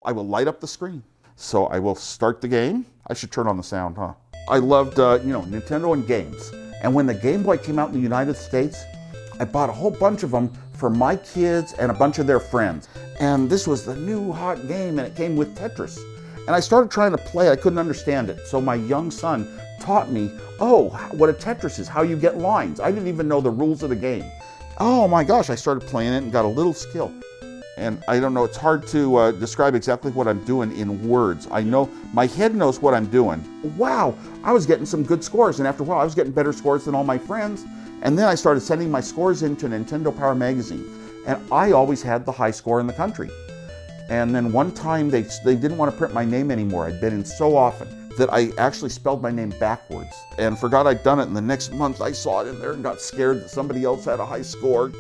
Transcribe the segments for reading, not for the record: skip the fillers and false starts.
I will light up the screen. So I will start the game. I should turn on the sound, huh? I loved, Nintendo and games. And when the Game Boy came out in the United States, I bought a whole bunch of them for my kids and a bunch of their friends. And this was the new hot game, and it came with Tetris. And I started trying to play, I couldn't understand it. So my young son taught me, oh, what a Tetris is, how you get lines. I didn't even know the rules of the game. Oh my gosh, I started playing it and got a little skill. And I don't know, it's hard to describe exactly what I'm doing in words. I know, my head knows what I'm doing. Wow, I was getting some good scores, and after a while I was getting better scores than all my friends. And then I started sending my scores into Nintendo Power Magazine. And I always had the high score in the country. And then one time they didn't want to print my name anymore. I'd been in so often that I actually spelled my name backwards and forgot I'd done it. And the next month I saw it in there and got scared that somebody else had a high score.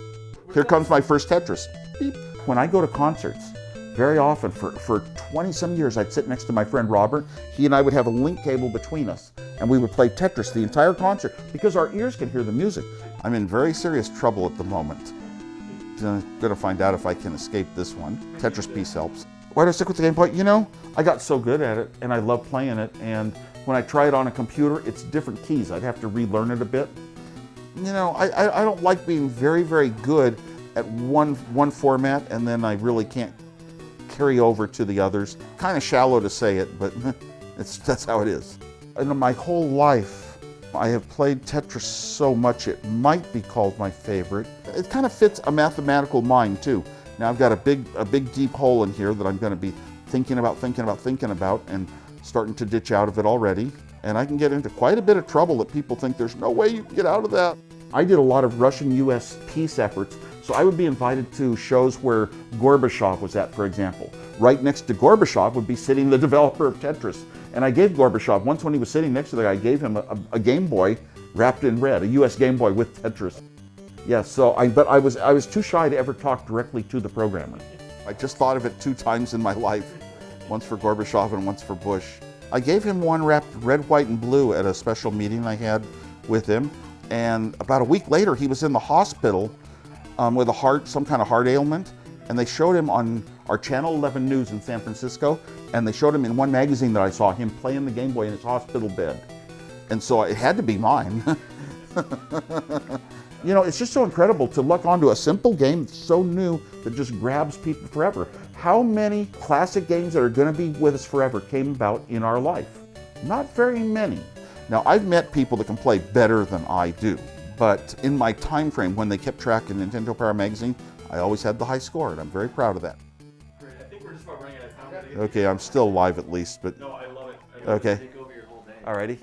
Here comes my first Tetris. Beep. When I go to concerts, very often for 20 some years, I'd sit next to my friend Robert. He and I would have a link cable between us, and we would play Tetris the entire concert because our ears can hear the music. I'm in very serious trouble at the moment. I'm gonna find out if I can escape this one. Tetris piece helps. Why do I stick with the Game Boy? You know, I got so good at it and I love playing it, and when I try it on a computer, it's different keys. I'd have to relearn it a bit. You know, I don't like being very, very good at one format and then I really can't carry over to the others. Kind of shallow to say it, but that's how it is. In my whole life, I have played Tetris so much it might be called my favorite. It kind of fits a mathematical mind too. Now I've got a big deep hole in here that I'm going to be thinking about, and starting to ditch out of it already. And I can get into quite a bit of trouble that people think there's no way you can get out of that. I did a lot of Russian-US peace efforts, so I would be invited to shows where Gorbachev was at, for example. Right next to Gorbachev would be sitting the developer of Tetris. And I gave Gorbachev, once when he was sitting next to the guy, I gave him a Game Boy wrapped in red, a US Game Boy with Tetris. Yeah, but I was too shy to ever talk directly to the programmer. I just thought of it 2 times in my life, once for Gorbachev and once for Bush. I gave him one wrapped red, white, and blue at a special meeting I had with him. And about a week later, he was in the hospital with some kind of heart ailment. And they showed him on our Channel 11 News in San Francisco. And they showed him in one magazine that I saw, him playing the Game Boy in his hospital bed. And so it had to be mine. You know, it's just so incredible to look onto a simple game that's so new that just grabs people forever. How many classic games that are going to be with us forever came about in our life? Not very many. Now, I've met people that can play better than I do, but in my time frame, when they kept track in Nintendo Power Magazine, I always had the high score, and I'm very proud of that. Great. I think we're just about running out of time. Okay, I'm still alive at least, but... No, I love it. Okay. Take over your whole day. Alrighty.